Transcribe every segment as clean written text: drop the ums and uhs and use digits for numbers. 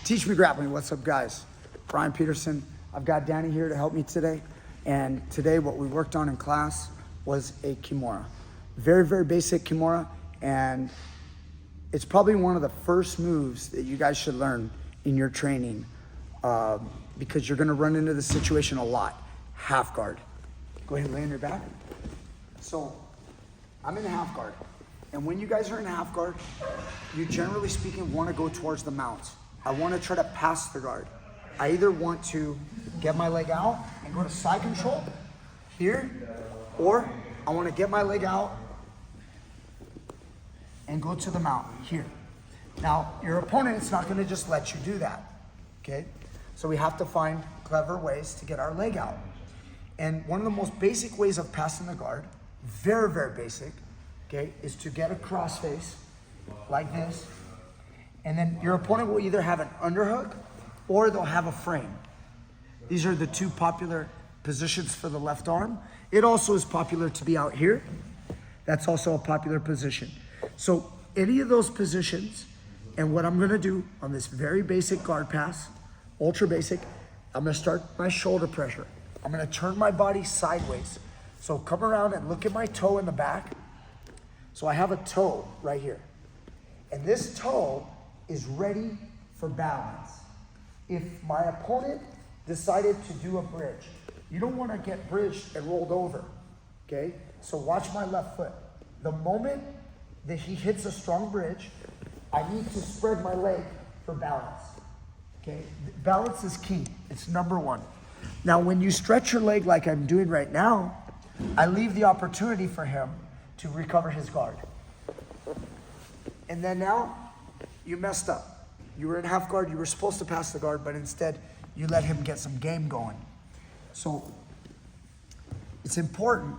Teach Me Grappling, what's up guys? Brian Peterson. I've got Danny here to help me today. And today what we worked on in class was a Kimura. Very, very basic Kimura. And it's probably one of the first moves that you guys should learn in your training because you're gonna run into this situation a lot. Half guard. Go ahead and lay on your back. So I'm in half guard. And when you guys are in half guard, you generally speaking wanna go towards the mount. I wanna try to pass the guard. I either want to get my leg out and go to side control here, or I wanna get my leg out and go to the mount here. Now, your opponent is not gonna just let you do that, okay? So we have to find clever ways to get our leg out. And one of the most basic ways of passing the guard, very, very basic, okay, is to get a crossface like this. And then your opponent will either have an underhook or they'll have a frame. These are the two popular positions for the left arm. It also is popular to be out here. That's also a popular position. So any of those positions, and what I'm gonna do on this very basic guard pass, ultra basic, I'm gonna start my shoulder pressure. I'm gonna turn my body sideways. So come around and look at my toe in the back. So I have a toe right here. And this toe is ready for balance. If my opponent decided to do a bridge, you don't wanna get bridged and rolled over, okay? So watch my left foot. The moment that he hits a strong bridge, I need to spread my leg for balance, okay? Balance is key, it's number one. Now, when you stretch your leg like I'm doing right now, I leave the opportunity for him to recover his guard. And then now, you messed up. You were in half guard, you were supposed to pass the guard, but instead, you let him get some game going. So, it's important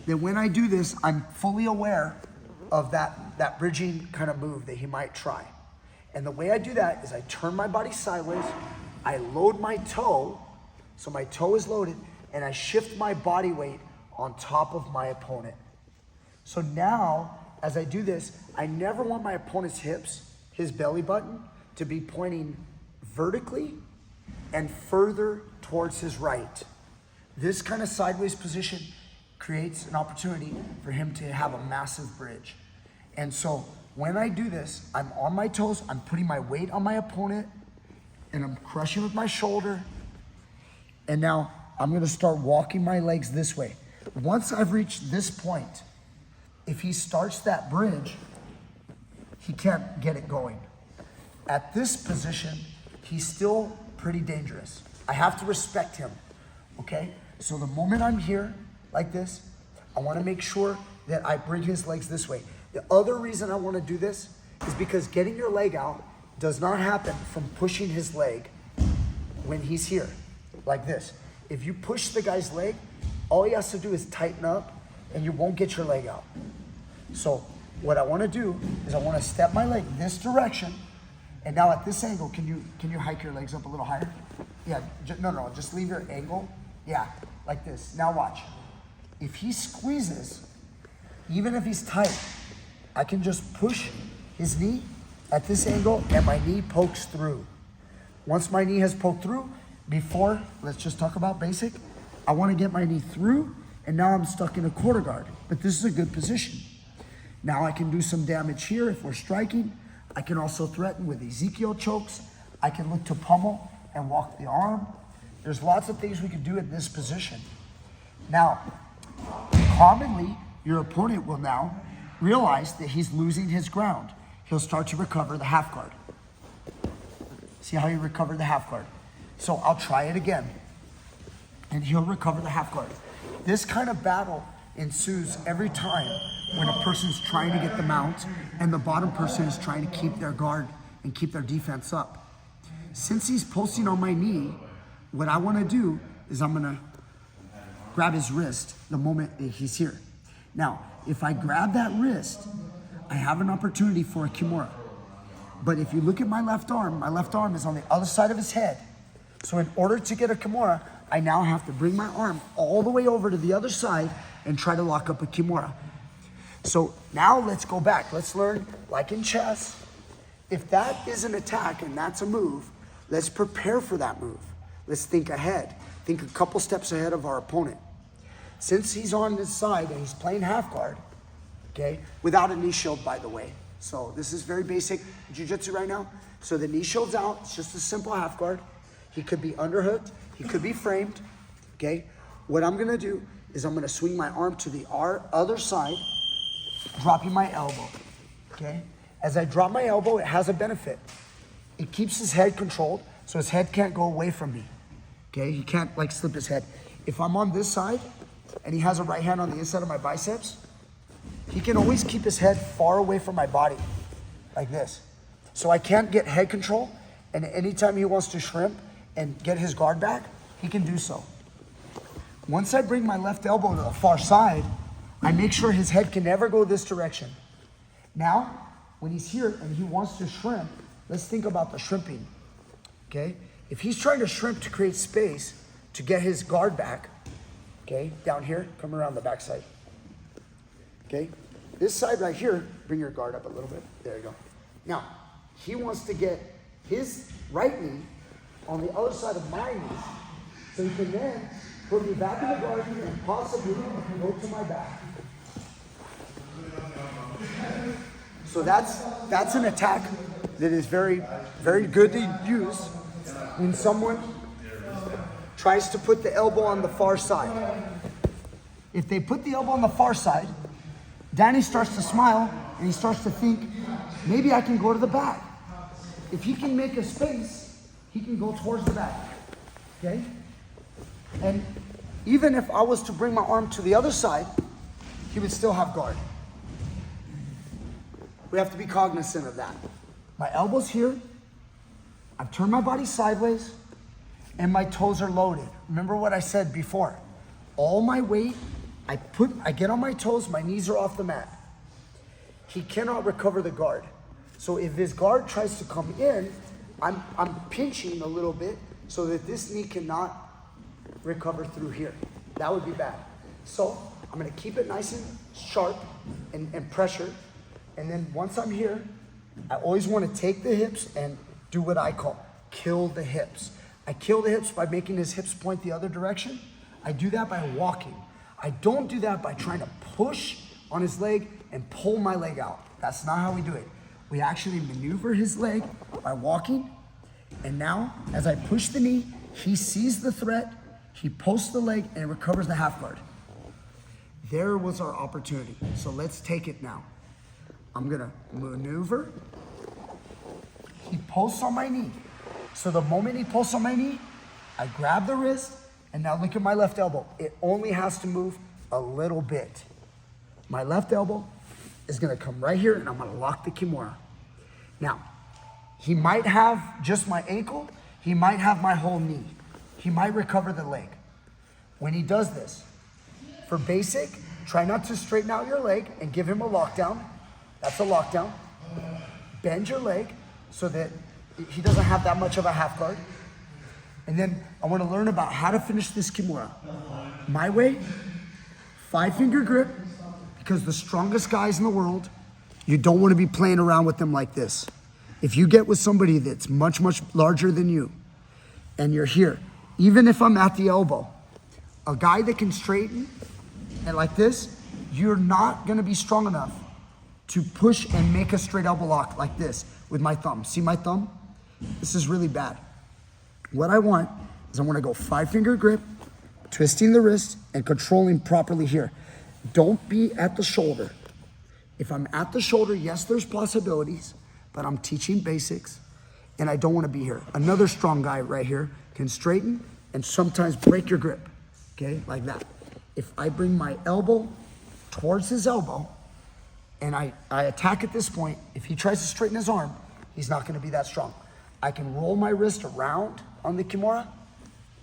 that when I do this, I'm fully aware of that bridging kind of move that he might try. And the way I do that is I turn my body sideways, I load my toe, so my toe is loaded, and I shift my body weight on top of my opponent. So now, as I do this, I never want my opponent's hips, his belly button, to be pointing vertically and further towards his right. This kind of sideways position creates an opportunity for him to have a massive bridge. And so when I do this, I'm on my toes, I'm putting my weight on my opponent, and I'm crushing with my shoulder. And now I'm gonna start walking my legs this way. Once I've reached this point, if he starts that bridge, he can't get it going. At this position, he's still pretty dangerous. I have to respect him, okay? So the moment I'm here, like this, I wanna make sure that I bring his legs this way. The other reason I wanna do this is because getting your leg out does not happen from pushing his leg when he's here, like this. If you push the guy's leg, all he has to do is tighten up and you won't get your leg out. So what I wanna do is I wanna step my leg this direction, and now at this angle, can you hike your legs up a little higher? Yeah, no, just leave your angle. Yeah, like this. Now watch. If he squeezes, even if he's tight, I can just push his knee at this angle and my knee pokes through. Once my knee has poked through, let's just talk about basic. I wanna get my knee through, and now I'm stuck in a quarter guard, but this is a good position. Now I can do some damage here if we're striking. I can also threaten with Ezekiel chokes. I can look to pummel and walk the arm. There's lots of things we can do in this position. Now, commonly, your opponent will now realize that he's losing his ground. He'll start to recover the half guard. See how he recovered the half guard? So I'll try it again, and he'll recover the half guard. This kind of battle ensues every time when a person's trying to get the mount and the bottom person is trying to keep their guard and keep their defense up. Since he's posting on my knee, what I wanna do is I'm gonna grab his wrist the moment that he's here. Now, if I grab that wrist, I have an opportunity for a Kimura. But if you look at my left arm is on the other side of his head. So in order to get a Kimura, I now have to bring my arm all the way over to the other side and try to lock up a Kimura. So now let's go back. Let's learn, like in chess, if that is an attack and that's a move, Let's prepare for that move. Let's think ahead. Think a couple steps ahead of our opponent. Since he's on this side and he's playing half guard, okay, without a knee shield, by the way. So this is very basic jiu-jitsu right now. So the knee shield's out, it's just a simple half guard. He could be underhooked, he could be framed, okay? What I'm gonna do is I'm gonna swing my arm to the other side, dropping my elbow, okay? As I drop my elbow, it has a benefit. It keeps his head controlled, so his head can't go away from me, okay? He can't like slip his head. If I'm on this side, and he has a right hand on the inside of my biceps, he can always keep his head far away from my body, like this. So I can't get head control, and anytime he wants to shrimp and get his guard back, he can do so. Once I bring my left elbow to the far side, I make sure his head can never go this direction. Now, when he's here and he wants to shrimp, let's think about the shrimping, okay? If he's trying to shrimp to create space to get his guard back, okay, down here, come around the back side, okay? This side right here, bring your guard up a little bit, there you go. Now, he wants to get his right knee on the other side of my knee, so he can then put me back in the guard and possibly go to my back. So that's an attack that is very, very good to use when someone tries to put the elbow on the far side. If they put the elbow on the far side, Danny starts to smile and he starts to think, maybe I can go to the back. If he can make a space, he can go towards the back, okay? And even if I was to bring my arm to the other side, he would still have guard. We have to be cognizant of that. My elbow's here, I've turned my body sideways, and my toes are loaded. Remember what I said before. All my weight, I get on my toes, my knees are off the mat. He cannot recover the guard. So if his guard tries to come in, I'm pinching a little bit so that this knee cannot recover through here. That would be bad. So I'm gonna keep it nice and sharp and pressure. And then once I'm here, I always wanna take the hips and do what I call kill the hips. I kill the hips by making his hips point the other direction. I do that by walking. I don't do that by trying to push on his leg and pull my leg out. That's not how we do it. We actually maneuver his leg by walking. And now, as I push the knee, he sees the threat, he posts the leg, and recovers the half guard. There was our opportunity. So let's take it now. I'm gonna maneuver. He posts on my knee. So the moment he posts on my knee, I grab the wrist, and now look at my left elbow. It only has to move a little bit. My left elbow is gonna come right here, and I'm gonna lock the Kimura. Now, he might have just my ankle, he might have my whole knee. He might recover the leg. When he does this, for basic, try not to straighten out your leg and give him a lockdown. That's a lockdown. Bend your leg so that he doesn't have that much of a half guard. And then I want to learn about how to finish this Kimura. My way, 5-finger grip, because the strongest guys in the world, you don't want to be playing around with them like this. If you get with somebody that's much, much larger than you, and you're here, even if I'm at the elbow, a guy that can straighten and like this, you're not going to be strong enough to push and make a straight elbow lock like this with my thumb. See my thumb? This is really bad. What I want is I want to go 5-finger grip, twisting the wrist and controlling properly here. Don't be at the shoulder. If I'm at the shoulder, yes, there's possibilities, but I'm teaching basics and I don't want to be here. Another strong guy right here can straighten and sometimes break your grip, okay, like that. If I bring my elbow towards his elbow and I attack at this point, if he tries to straighten his arm, he's not going to be that strong. I can roll my wrist around on the Kimura,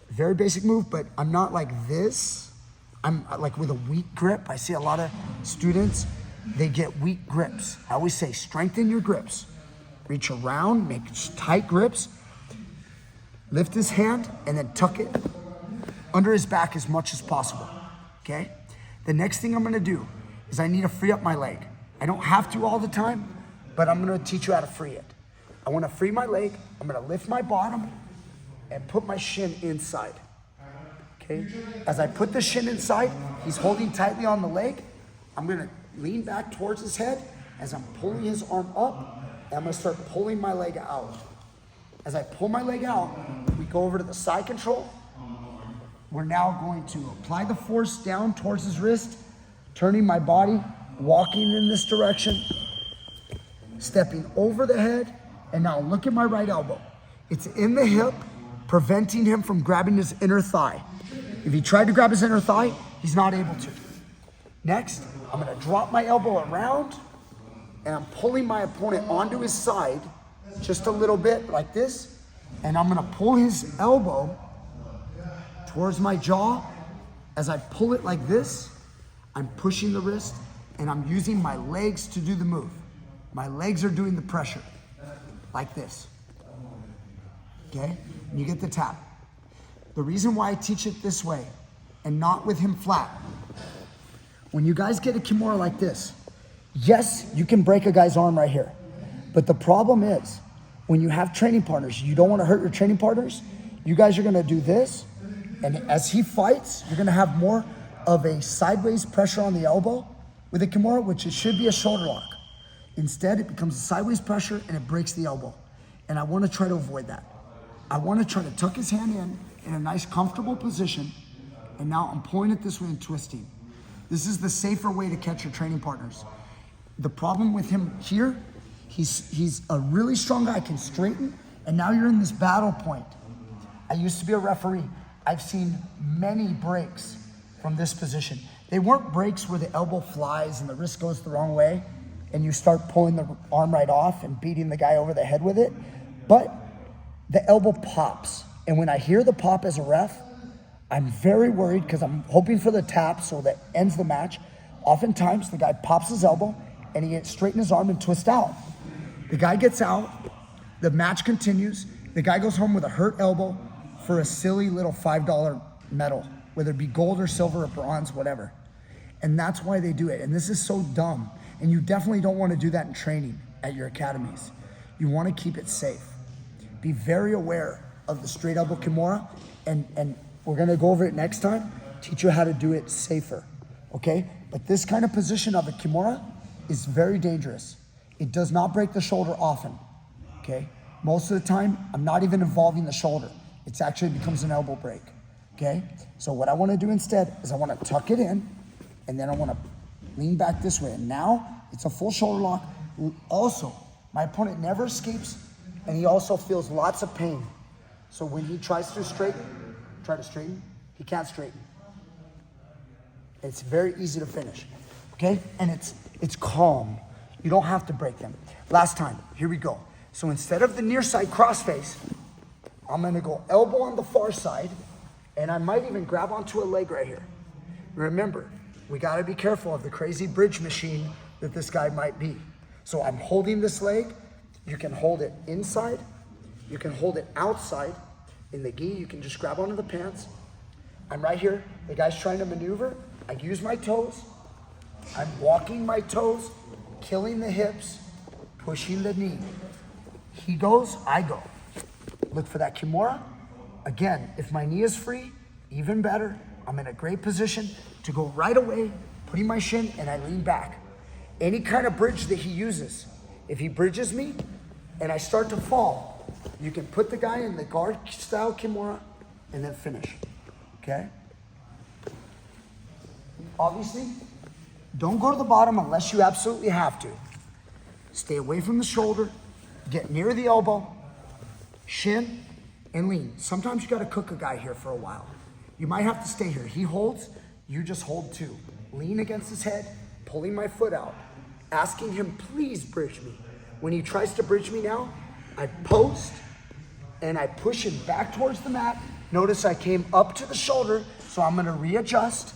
very basic move, but I'm not like this. I'm like with a weak grip. I see a lot of students, they get weak grips. I always say strengthen your grips. Reach around, make tight grips, lift his hand, and then tuck it under his back as much as possible, okay? The next thing I'm gonna do is I need to free up my leg. I don't have to all the time, but I'm gonna teach you how to free it. I wanna free my leg. I'm gonna lift my bottom and put my shin inside, okay? As I put the shin inside, he's holding tightly on the leg. I'm gonna lean back towards his head as I'm pulling his arm up, and I'm gonna start pulling my leg out. As I pull my leg out, we go over to the side control. We're now going to apply the force down towards his wrist, turning my body, walking in this direction, stepping over the head, and now look at my right elbow. It's in the hip, preventing him from grabbing his inner thigh. If he tried to grab his inner thigh, he's not able to. Next, I'm gonna drop my elbow around, and I'm pulling my opponent onto his side, just a little bit like this, and I'm gonna pull his elbow towards my jaw. As I pull it like this, I'm pushing the wrist, and I'm using my legs to do the move. My legs are doing the pressure, like this, okay? And you get the tap. The reason why I teach it this way and not with him flat, when you guys get a Kimura like this, yes, you can break a guy's arm right here. But the problem is, when you have training partners, you don't want to hurt your training partners. You guys are going to do this, and as he fights, you're going to have more of a sideways pressure on the elbow with a Kimura, which it should be a shoulder lock. Instead, it becomes a sideways pressure and it breaks the elbow. And I want to try to avoid that. I want to try to tuck his hand in a nice, comfortable position, and now I'm pulling it this way and twisting. This is the safer way to catch your training partners. The problem with him here, he's a really strong guy, can straighten, and now you're in this battle point. I used to be a referee. I've seen many breaks from this position. They weren't breaks where the elbow flies and the wrist goes the wrong way and you start pulling the arm right off and beating the guy over the head with it, but the elbow pops. And when I hear the pop as a ref, I'm very worried because I'm hoping for the tap so that ends the match. Oftentimes the guy pops his elbow and he straightens his arm and twists out. The guy gets out, the match continues, the guy goes home with a hurt elbow for a silly little $5 medal, whether it be gold or silver or bronze, whatever. And that's why they do it. And this is so dumb. And you definitely don't want to do that in training at your academies. You want to keep it safe. Be very aware of the straight elbow Kimura, and we're going to go over it next time, teach you how to do it safer, okay? But this kind of position of a Kimura is very dangerous. It does not break the shoulder often, okay? Most of the time, I'm not even involving the shoulder. It actually becomes an elbow break, okay? So what I want to do instead is I want to tuck it in, and then I want to lean back this way. And now it's a full shoulder lock. Also, my opponent never escapes, and he also feels lots of pain. So when he tries to straighten, he can't straighten. It's very easy to finish, okay? And it's calm. You don't have to break them. Last time, here we go. So instead of the near side crossface, I'm gonna go elbow on the far side, and I might even grab onto a leg right here. Remember, we gotta be careful of the crazy bridge machine that this guy might be. So I'm holding this leg. You can hold it inside. You can hold it outside. In the gi, you can just grab onto the pants. I'm right here. The guy's trying to maneuver. I use my toes. I'm walking my toes, killing the hips, pushing the knee. He goes, I go. Look for that Kimura. Again, if my knee is free, even better. I'm in a great position to go right away, putting my shin, and I lean back. Any kind of bridge that he uses, if he bridges me and I start to fall, you can put the guy in the guard style Kimura and then finish, okay? Obviously, don't go to the bottom unless you absolutely have to. Stay away from the shoulder, get near the elbow, shin, and lean. Sometimes you gotta cook a guy here for a while. You might have to stay here. He holds, you just hold too. Lean against his head, pulling my foot out, asking him, please bridge me. When he tries to bridge me now, I post and I push him back towards the mat. Notice I came up to the shoulder, so I'm gonna readjust.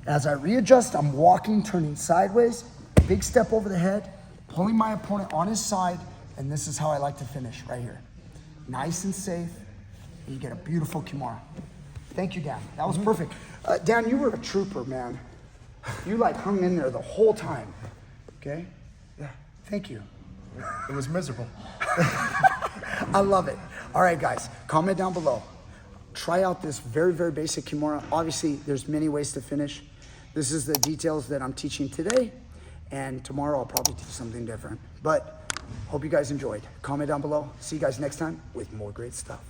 As I readjust, I'm walking, turning sideways, big step over the head, pulling my opponent on his side, and this is how I like to finish, right here. Nice and safe, and you get a beautiful Kimura. Thank you, Dan. That was perfect. Dan, you were a trooper, man. You like hung in there the whole time, okay? Yeah, thank you. It was miserable. I love it. All right, guys, comment down below. Try out this very, very basic Kimura. Obviously, there's many ways to finish. This is the details that I'm teaching today, and tomorrow I'll probably teach something different. But hope you guys enjoyed. Comment down below. See you guys next time with more great stuff.